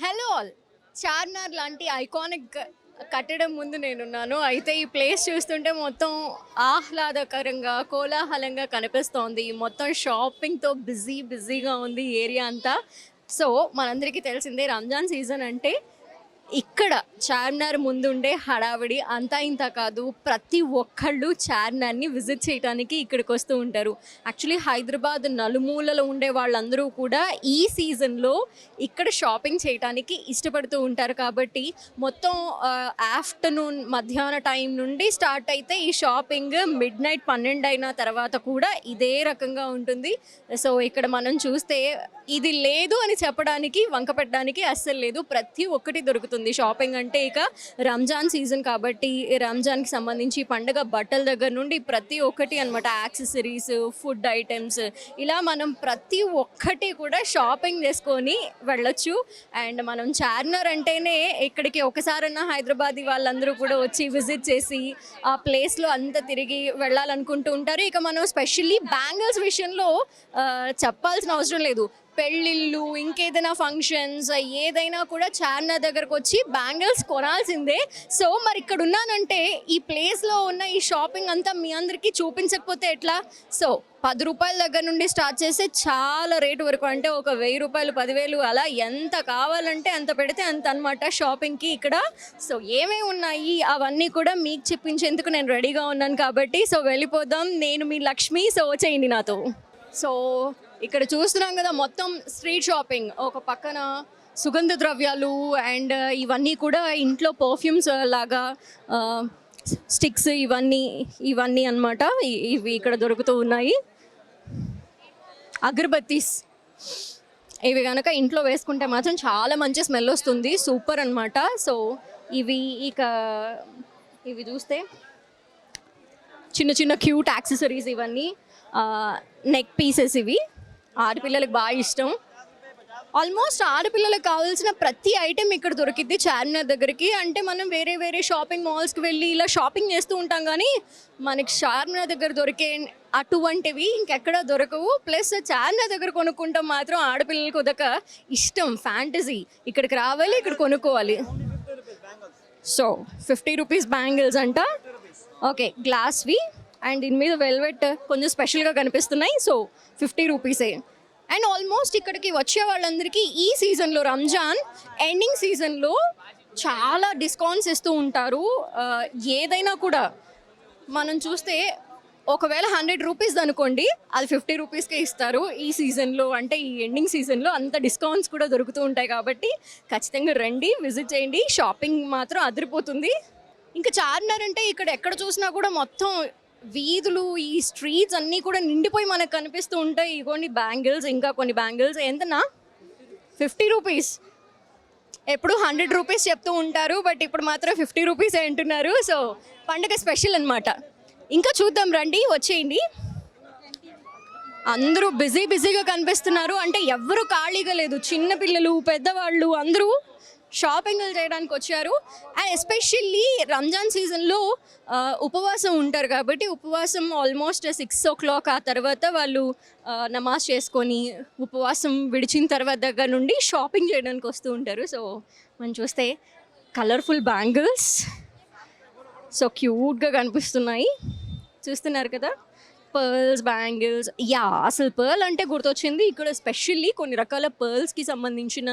Hello all. Charminar లాంటి iconic కట్టడం ముందు నేనున్నాను. అయితే ఈ ప్లేస్ చూస్తుంటే మొత్తం ఆహ్లాదకరంగా, కోలాహలంగా కనిపిస్తోంది. మొత్తం షాపింగ్‌తో బిజీగా ఉంది ఈ ఏరియా అంతా. సో, మనందరికీ తెలిసిందే రంజాన్ సీజన్ అంటే ఇక్కడ చార్మినార్ ముందుండే హడావిడి అంతా ఇంత కాదు. ప్రతి ఒక్కళ్ళు చార్మినార్‌ని విజిట్ చేయటానికి ఇక్కడికి వస్తూ ఉంటారు. యాక్చువల్లీ హైదరాబాద్ నలుమూలలో ఉండే వాళ్ళందరూ కూడా ఈ సీజన్‌లో ఇక్కడ షాపింగ్ చేయటానికి ఇష్టపడుతూ ఉంటారు కాబట్టి మొత్తం ఆఫ్టర్‌నూన్ మధ్యాహ్న టైం నుండి స్టార్ట్ అయితే ఈ షాపింగ్ మిడ్‌నైట్ 12 అయిన తర్వాత కూడా ఇదే రకంగా ఉంటుంది. సో, ఇక్కడ మనం చూస్తే ఇది లేదు అని చెప్పడానికి, వంక పెట్టడానికి అస్సలు లేదు. ప్రతి ఒక్కటి దొరుకుతుంది. షాపింగ్ అంటే ఇక రంజాన్ సీజన్ కాబట్టి రంజాన్‌కి సంబంధించి పండగ బట్టల దగ్గర నుండి ప్రతి ఒక్కటి అనమాట. యాక్సెసరీస్, ఫుడ్ ఐటెమ్స్ ఇలా మనం ప్రతి ఒక్కటి కూడా షాపింగ్ చేసుకొని వెళ్ళొచ్చు. అండ్ మనం చార్మినార్ అంటేనే ఇక్కడికి ఒకసారన్నా హైదరాబాదీ వాళ్ళందరూ కూడా వచ్చి విజిట్ చేసి ఆ ప్లేస్‌లో అంతా తిరిగి వెళ్ళాలనుకుంటూ ఉంటారు. ఇక మనం స్పెషల్లీ బ్యాంగిల్స్ విషయంలో చెప్పాల్సిన అవసరం లేదు. పెళ్ళిళ్ళు, ఇంకేదైనా ఫంక్షన్స్ ఏదైనా కూడా చార్మినార్ దగ్గరకు వచ్చి బ్యాంగిల్స్ కొనాల్సిందే. సో, మరి ఇక్కడ ఉన్నానంటే ఈ ప్లేస్‌లో ఉన్న ఈ షాపింగ్ అంతా మీ అందరికీ చూపించకపోతే ఎట్లా? సో, రూ. 10 దగ్గర నుండి స్టార్ట్ చేస్తే చాలా రేటు వరకు అంటే ఒక రూ. 1000, 10,000 అలా ఎంత కావాలంటే అంత పెడితే అంత అనమాట షాపింగ్‌కి ఇక్కడ. సో, ఏమేమి ఉన్నాయి అవన్నీ కూడా మీకు చెప్పించేందుకు నేను రెడీగా ఉన్నాను కాబట్టి సో, వెళ్ళిపోదాం. నేను మీ లక్ష్మి. సో, వచ్చేయండి నాతో. సో, ఇక్కడ చూస్తున్నాం కదా మొత్తం స్ట్రీట్ షాపింగ్. ఒక పక్కన సుగంధ ద్రవ్యాలు అండ్ ఇవన్నీ కూడా ఇంట్లో పర్ఫ్యూమ్స్ లాగా స్టిక్స్ ఇవన్నీ అన్నమాట. ఇవి ఇక్కడ దొరుకుతూ ఉన్నాయి. అగరబత్తీస్ ఇవి కనుక ఇంట్లో వేసుకుంటే మాత్రం చాలా మంచి స్మెల్ వస్తుంది. సూపర్ అన్నమాట. సో, ఇక ఇవి చూస్తే చిన్న చిన్న క్యూట్ యాక్సెసరీస్ ఇవన్నీ నెక్ పీసెస్ ఇవి ఆడపిల్లలకు బాగా ఇష్టం. ఆల్మోస్ట్ ఆడపిల్లలకు కావాల్సిన ప్రతి ఐటెం ఇక్కడ దొరికిద్ది చార్మినార్ దగ్గరికి. అంటే మనం వేరే షాపింగ్ మాల్స్కి వెళ్ళి ఇలా షాపింగ్ చేస్తూ ఉంటాం కానీ మనకి చార్మినార్ దగ్గర దొరికే అటువంటివి ఇంకెక్కడ దొరకవు. ప్లస్ చార్మినార్ దగ్గర కొనుక్కుంటాం మాత్రం ఆడపిల్లలకు అదొక ఇష్టం, ఫ్యాంటసీ. ఇక్కడికి రావాలి, ఇక్కడ కొనుక్కోవాలి. సో, 50 రూపీస్ బ్యాంగిల్స్ అంట. ఓకే, గ్లాస్వి అండ్ దీని మీద వెల్వెట్ కొంచెం స్పెషల్గా కనిపిస్తున్నాయి. సో, 50 రూపీసే. అండ్ ఆల్మోస్ట్ ఇక్కడికి వచ్చే వాళ్ళందరికీ ఈ సీజన్లో రంజాన్ ఎండింగ్ సీజన్లో చాలా డిస్కౌంట్స్ ఇస్తూ ఉంటారు. ఏదైనా కూడా మనం చూస్తే ఒకవేళ 100 రూపీస్ అనుకోండి, అది 50 రూపీస్కే ఇస్తారు ఈ సీజన్లో. అంటే ఈ ఎండింగ్ సీజన్లో అంత డిస్కౌంట్స్ కూడా దొరుకుతూ ఉంటాయి కాబట్టి ఖచ్చితంగా రండి, విజిట్ చేయండి. షాపింగ్ మాత్రం అదిరిపోతుంది. ఇంకా చార్మినార్ అంటే ఇక్కడ ఎక్కడ చూసినా కూడా మొత్తం వీధులు, ఈ స్ట్రీట్స్ అన్నీ కూడా నిండిపోయి మనకు కనిపిస్తూ ఉంటాయి. ఇగోండి బ్యాంగిల్స్, ఇంకా కొన్ని బ్యాంగిల్స్ ఎంతనా? 50 రూపీస్. ఎప్పుడు 100 రూపీస్ చెప్తూ ఉంటారు, బట్ ఇప్పుడు మాత్రం 50 రూపీసే అంటున్నారు. సో, పండుగ స్పెషల్ అనమాట. ఇంకా చూద్దాం రండి, వచ్చేయండి. అందరూ బిజీగా కనిపిస్తున్నారు. అంటే ఎవ్వరూ ఖాళీగా లేదు. చిన్నపిల్లలు, పెద్దవాళ్ళు అందరూ షాపింగ్లు చేయడానికి వచ్చారు. అండ్ ఎస్పెషల్లీ రంజాన్ సీజన్లో ఉపవాసం ఉంటారు కాబట్టి ఉపవాసం ఆల్మోస్ట్ 6 o'clock ఆ తర్వాత వాళ్ళు నమాజ్ చేసుకొని ఉపవాసం విడిచిన తర్వాత దగ్గర నుండి షాపింగ్ చేయడానికి వస్తూ ఉంటారు. సో, మనం చూస్తే కలర్ఫుల్ బ్యాంగిల్స్ సో క్యూట్గా కనిపిస్తున్నాయి. చూస్తున్నారు కదా, పర్ల్స్, బ్యాంగిల్స్. అసలు పర్ల్ అంటే గుర్తొచ్చింది. ఇక్కడ స్పెషల్లీ కొన్ని రకాల పర్ల్స్కి సంబంధించిన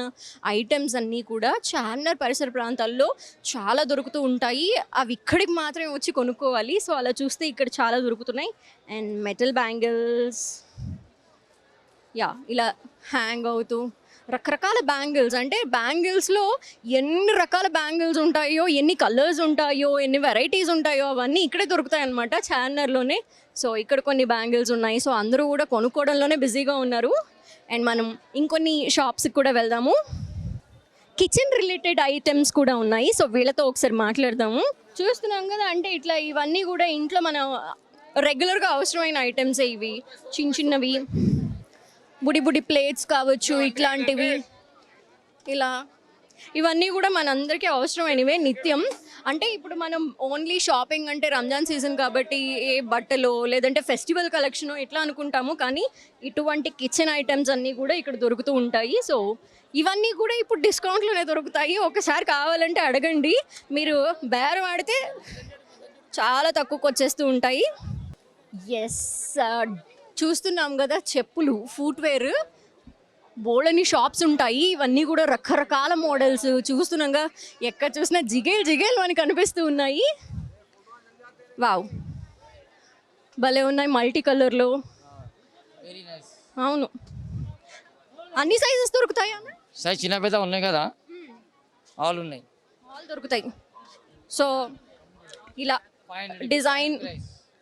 ఐటమ్స్ అన్నీ కూడా చార్మినార్ పరిసర ప్రాంతాల్లో చాలా దొరుకుతూ ఉంటాయి. అవి ఇక్కడికి మాత్రమే వచ్చి కొనుక్కోవాలి. సో, అలా చూస్తే ఇక్కడ చాలా దొరుకుతున్నాయి. అండ్ మెటల్ బ్యాంగిల్స్ ఇలా హ్యాంగ్ అవుతూ రకరకాల బ్యాంగిల్స్. అంటే బ్యాంగిల్స్లో ఎన్ని రకాల బ్యాంగిల్స్ ఉంటాయో, ఎన్ని కలర్స్ ఉంటాయో, ఎన్ని వెరైటీస్ ఉంటాయో అవన్నీ ఇక్కడే దొరుకుతాయి అన్నమాట చార్మినార్లోనే. సో, ఇక్కడ కొన్ని బ్యాంగిల్స్ ఉన్నాయి. సో, అందరూ కూడా కొనుక్కోవడంలోనే బిజీగా ఉన్నారు. అండ్ మనం ఇంకొన్ని షాప్స్కి కూడా వెళ్దాము. కిచెన్ రిలేటెడ్ ఐటమ్స్ కూడా ఉన్నాయి. సో, వీళ్ళతో ఒకసారి మాట్లాడదాము. చూస్తున్నాం కదా, అంటే ఇట్లా ఇవన్నీ కూడా ఇంట్లో మనం రెగ్యులర్గా అవసరమైన ఐటమ్సే. ఇవి చిన్నవి బుడి ప్లేట్స్ కావచ్చు, ఇట్లాంటివి ఇలా ఇవన్నీ కూడా మనందరికీ అవసరమైనవే నిత్యం. అంటే ఇప్పుడు మనం ఓన్లీ షాపింగ్ అంటే రంజాన్ సీజన్ కాబట్టి ఏ బట్టలు లేదంటే ఫెస్టివల్ కలెక్షన్ ఇట్లా అనుకుంటాము, కానీ ఇటువంటి కిచెన్ ఐటమ్స్ అన్నీ కూడా ఇక్కడ దొరుకుతూ ఉంటాయి. సో ఇవన్నీ కూడా ఇప్పుడు డిస్కౌంట్లోనే దొరుకుతాయి. ఒకసారి కావాలంటే అడగండి, మీరు బేరం ఆడితే చాలా తక్కువకి వచ్చేస్తూ ఉంటాయి. ఎస్, చూస్తున్నాం కదా చెప్పులు, ఫుట్వేర్, బోల్డని షాప్స్ ఉంటాయి. ఇవన్నీ కూడా రకరకాల మోడల్స్ చూస్తున్నాగా, ఎక్కడ చూసినా జిగేల్ జిగేల్ మనకి కనిపిస్తూ ఉన్నాయి. వావ్, భలే ఉన్నాయి మల్టీ కలర్లో. అవును, అన్ని సైజెస్ దొరుకుతాయి అన్న. సైజ్ చిన్న పెద్ద ఉన్నాయి కదా, ఆల్ ఉన్నాయి, ఆల్ దొరుకుతాయి. సో ఇలా డిజైన్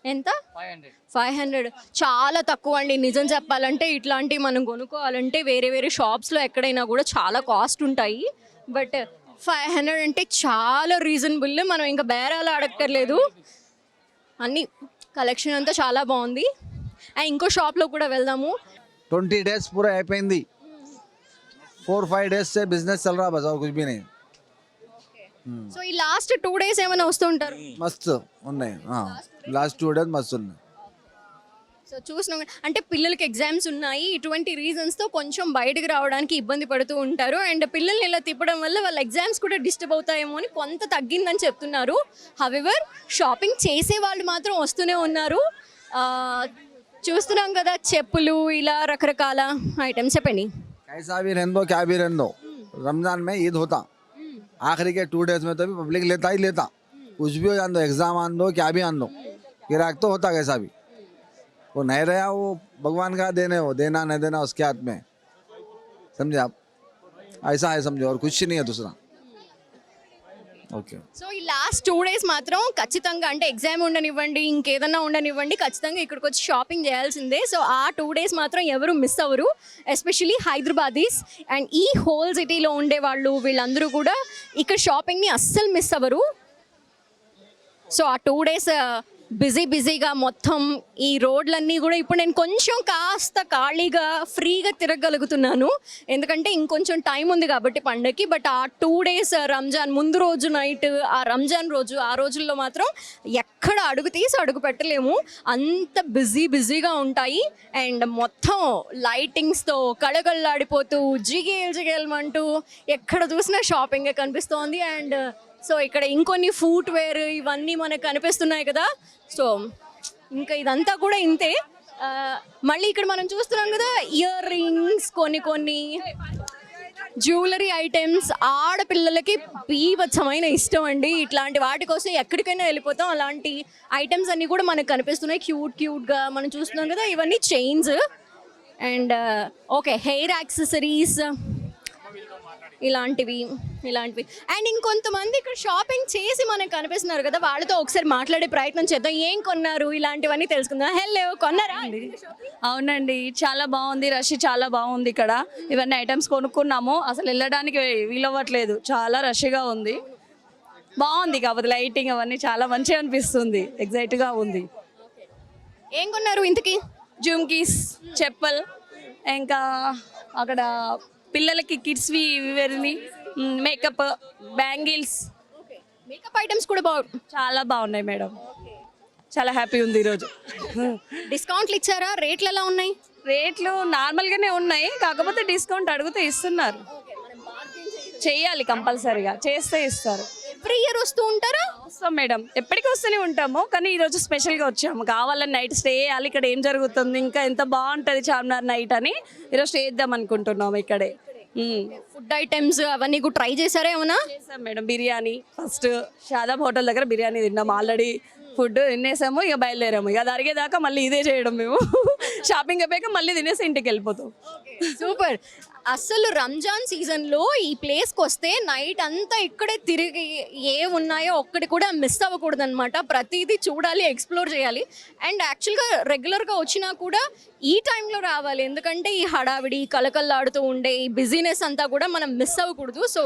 ఎంత? 500. చాలా తక్కువ అండి నిజం చెప్పాలంటే. ఇట్లాంటివి మనం కొనుక్కోవాలంటే వేరే వేరే షాప్స్లో ఎక్కడైనా కూడా చాలా కాస్ట్ ఉంటాయి. బట్ 500 అంటే చాలా రీజనబుల్. మనం ఇంకా బేరాలు అడగక్కర్లేదు. అన్ని కలెక్షన్ అంతా చాలా బాగుంది. అండ్ ఇంకో షాప్లో కూడా వెళ్దాము. 20 days पूरा అయిపోయింది. 4-5 days से बिजनेस चल रहा बस और कुछ भी नहीं. సో ఈ లాస్ట్ 2 days ఏమైనా వస్తూ ఉంటారు? మస్తు ఉన్నాయి, లాస్ట్ 2 days మస్తు ఉన్నాయి. సో చూసినాం అంటే పిల్లలకి ఎగ్జామ్స్ ఉన్నాయి, ఇటువంటి రీజన్స్తో కొంచెం బయటకు రావడానికి ఇబ్బంది పడుతూ ఉంటారు. అండ్ పిల్లల్ని ఇలా తిప్పడం వల్ల వాళ్ళ ఎగ్జామ్స్ కూడా డిస్టర్బ్ అవుతాయేమో అని కొంత తగ్గిందని చెప్తున్నారు. హవెవర్ షాపింగ్ చేసే వాళ్ళు మాత్రం వస్తూనే ఉన్నారు. చూస్తున్నాం కదా చెప్పులు, ఇలా రకరకాల ఐటమ్స్. చెప్పండి. कैसा भी रहने दो, क्या भी रहने दो, रमजान में ईद होता, आखिरी के 2 days में तो भी पब्लिक लेता ही लेता. कुछ भी हो जान दो, एग्जाम आन दो, क्या भी आन दो, गिराक तो होता कैसा भी. वो नहीं रहा, वो भगवान का देने, वो देना नहीं देना उसके हाथ में, समझे आप. ऐसा है समझो, और कुछ नहीं है दूसरा. ఓకే. సో ఈ లాస్ట్ 2 days మాత్రం ఖచ్చితంగా, అంటే ఎగ్జామ్ ఉండనివ్వండి, ఇంకేదన్నా ఉండనివ్వండి, ఖచ్చితంగా ఇక్కడికి వచ్చి షాపింగ్ చేయాల్సిందే. సో ఆ 2 days మాత్రం ఎవరు మిస్ అవ్వరు, ఎస్పెషలీ హైదరాబాదీస్ అండ్ ఈ హోల్ సిటీలో ఉండేవాళ్ళు. వీళ్ళందరూ కూడా ఇక్కడ షాపింగ్ని అస్సలు మిస్ అవ్వరు. సో ఆ 2 days బిజీగా మొత్తం ఈ రోడ్లన్నీ కూడా ఇప్పుడు నేను కొంచెం కాస్త ఖాళీగా ఫ్రీగా తిరగలుగుతున్నాను, ఎందుకంటే ఇంకొంచెం టైం ఉంది కాబట్టి పండగకి. బట్ ఆ 2 days రంజాన్ ముందు రోజు నైట్, ఆ రంజాన్ రోజు, ఆ రోజుల్లో మాత్రం ఎక్కడ అడుగు తీసి అడుగు పెట్టలేము, అంత బిజీగా ఉంటాయి. అండ్ మొత్తం లైటింగ్స్తో కళకళలాడిపోతూ జిగేల్మంటూ ఎక్కడ చూసినా షాపింగే కనిపిస్తోంది. అండ్ సో ఇక్కడ ఇంకొన్ని ఫుట్వేర్ ఇవన్నీ మనకు కనిపిస్తున్నాయి కదా. సో ఇంకా ఇదంతా కూడా ఇంతే. మళ్ళీ ఇక్కడ మనం చూస్తున్నాం కదా ఇయర్ రింగ్స్, కొన్ని జ్యువెలరీ ఐటమ్స్. ఆడపిల్లలకి బీభత్సమైన ఇష్టం అండి, ఇట్లాంటి వాటి కోసం ఎక్కడికైనా వెళ్ళిపోతాం. అలాంటి ఐటమ్స్ అన్నీ కూడా మనకు కనిపిస్తున్నాయి క్యూట్గా. మనం చూస్తున్నాం కదా ఇవన్నీ chains and okay hair accessories ఇలాంటివి. అండ్ ఇంకొంతమంది ఇక్కడ షాపింగ్ చేసి మనకు కనిపిస్తున్నారు కదా, వాళ్ళతో ఒకసారి మాట్లాడే ప్రయత్నం చేద్దాం. ఏం కొన్నారు ఇలాంటివన్నీ తెలుసుకుందాం. హలో, కొన్నారా? అవునండి, చాలా బాగుంది, రష్ చాలా బాగుంది ఇక్కడ. ఇవన్నీ ఐటమ్స్ కొనుక్కున్నాము, అసలు వెళ్ళడానికి వీలవ్వట్లేదు, చాలా రష్గా ఉంది. బాగుంది, కాకపోతే లైటింగ్ అవన్నీ చాలా మంచిగా అనిపిస్తుంది, ఎగ్జైట్గా ఉంది. ఏం కొన్నారు ఇంతకీ? జుమ్కీస్, చెప్పల్, ఇంకా అక్కడ పిల్లలకి కిడ్స్వి ఇవన్నీ, మేకప్, బ్యాంగిల్స్, మేకప్ ఐటమ్స్ కూడా చాలా బాగున్నాయి మేడం. చాలా హ్యాపీ ఉంది ఈరోజు. డిస్కౌంట్లు ఇచ్చారా? రేట్లు ఎలా ఉన్నాయి? రేట్లు నార్మల్గానే ఉన్నాయి, కాకపోతే డిస్కౌంట్ అడిగితే ఇస్తున్నారు. చెయ్యాలి, కంపల్సరీగా చేస్తే ఇస్తారు. ఎవ్రీ ఇయర్ వస్తూ ఉంటారా? వస్తాం మేడం, ఎప్పటికీ వస్తూనే ఉంటాము, కానీ ఈరోజు స్పెషల్గా వచ్చాము. కావాలని నైట్ స్టే చేయాలి, ఇక్కడ ఏం జరుగుతుంది, ఇంకా ఎంత బాగుంటుంది చార్మినార్ నైట్ అని ఈరోజు స్టే చేద్దాం అనుకుంటున్నాము ఇక్కడే. ఫుడ్ ఐటమ్స్ అవన్నీ కూడా ట్రై చేశారా ఏమన్నా? చేసాం madam. Biryani first Shadab hotel దగ్గర బిర్యానీ తిన్నాము, ఆల్రెడీ ఫుడ్ తినేసాము, ఇక బయలుదేరాము. ఇక అది అరిగేదాకా మళ్ళీ ఇదే చేయడం మేము. షాపింగ్ అయిపోయాక మళ్ళీ తినేసి ఇంటికి వెళ్ళిపోతాం. సూపర్. అసలు రంజాన్ సీజన్లో ఈ ప్లేస్కి వస్తే నైట్ అంతా ఇక్కడే తిరిగి ఏ ఉన్నాయో ఒక్కటి కూడా మిస్ అవ్వకూడదు అనమాట. ప్రతిదీ చూడాలి, ఎక్స్ప్లోర్ చేయాలి. అండ్ యాక్చువల్గా రెగ్యులర్గా వచ్చినా కూడా ఈ టైంలో రావాలి, ఎందుకంటే ఈ హడావిడి కలకల్లాడుతూ ఉండే ఈ బిజీనెస్ అంతా కూడా మనం మిస్ అవ్వకూడదు. సో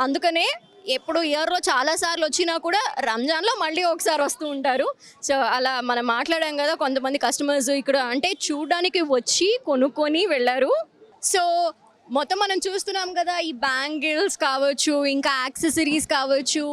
అందుకనే ఎప్పుడు ఇయర్లో చాలాసార్లు వచ్చినా కూడా రంజాన్లో మళ్ళీ ఒకసారి వస్తూ ఉంటారు. సో అలా మనం మాట్లాడాం కదా, కొంతమంది కస్టమర్స్ ఇక్కడ అంటే చూడడానికి వచ్చి కొనుక్కొని వెళ్ళారు. సో మొత్తం మనం చూస్తున్నాం కదా, ఈ బ్యాంగిల్స్ కావచ్చు, ఇంకా యాక్సెసరీస్ కావచ్చు,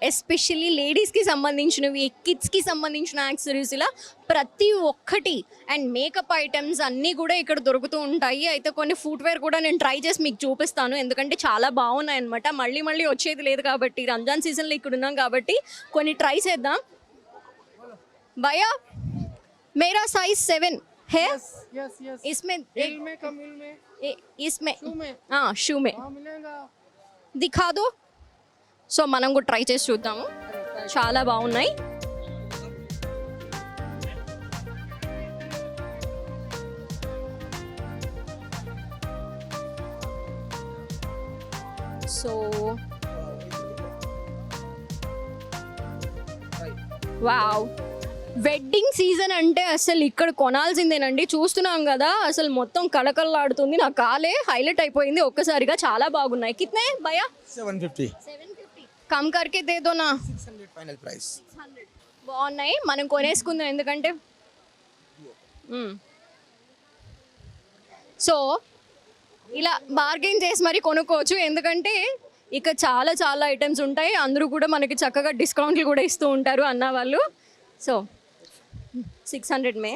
ఎస్పెషల్లీ లేడీస్కి సంబంధించినవి, కిడ్స్కి సంబంధించిన యాక్సెసరీస్, ఇలా ప్రతి ఒక్కటి అండ్ మేకప్ ఐటమ్స్ అన్నీ కూడా ఇక్కడ దొరుకుతూ ఉంటాయి. అయితే కొన్ని ఫుట్వేర్ కూడా నేను ట్రై చేసి మీకు చూపిస్తాను, ఎందుకంటే చాలా బాగున్నాయి అనమాట. మళ్ళీ మళ్ళీ వచ్చేది లేదు కాబట్టి, రంజాన్ సీజన్లో ఇక్కడ ఉన్నాం కాబట్టి కొన్ని ట్రై చేద్దాం. భయ్యా मेरा साइज 7 है. यस यस इसमें हिल में कम हिल में इसमें शू में हाँ शू में हाँ मिलेगा దిఖా దో. సో మనం కూడా ట్రై చేసి చూద్దాము, చాలా బాగున్నాయి. సో వావ్, వెడ్డింగ్ సీజన్ అంటే అసలు ఇక్కడ కొనాల్సిందేనండి. చూస్తున్నాం కదా, అసలు మొత్తం కళకళలాడుతుంది. నా కాలే హైలైట్ అయిపోయింది ఒక్కసారిగా. చాలా బాగున్నాయి. కిత్నే భయ్యా? 750 750 కమ్ కర్కే దే దో నా. 600 ఫైనల్ ప్రైస్. బాగున్నాయి, మనం కొనేసుకుందాం. ఎందుకంటే సో ఇలా బార్గెన్ చేసి మరి కొనుక్కోవచ్చు, ఎందుకంటే ఇక చాలా చాలా ఐటమ్స్ ఉంటాయి. అందరూ కూడా మనకి చక్కగా డిస్కౌంట్లు కూడా ఇస్తూ ఉంటారు అన్న వాళ్ళు. సో 600 में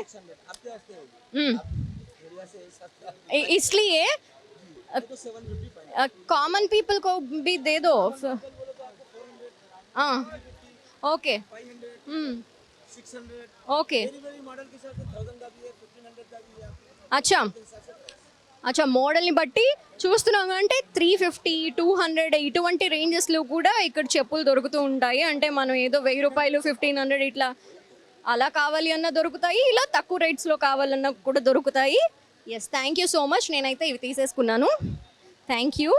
इसलिए कॉमन पीपल को भी दे दो. हाँ ओके ओके अच्छा అచ్చా, మోడల్ని బట్టి చూస్తున్నాం అంటే 350, 200 ఇటువంటి రేంజెస్లో కూడా ఇక్కడ చెప్పులు దొరుకుతూ ఉంటాయి. అంటే మనం ఏదో 1000 రూపాయలు, 1500 ఇట్లా అలా కావాలి అన్న దొరుకుతాయి, ఇలా తక్కువ రేట్స్లో కావాలన్నా కూడా దొరుకుతాయి. Yes, thank you so much. నేనైతే ఇవి తీసేసుకున్నాను. Thank you.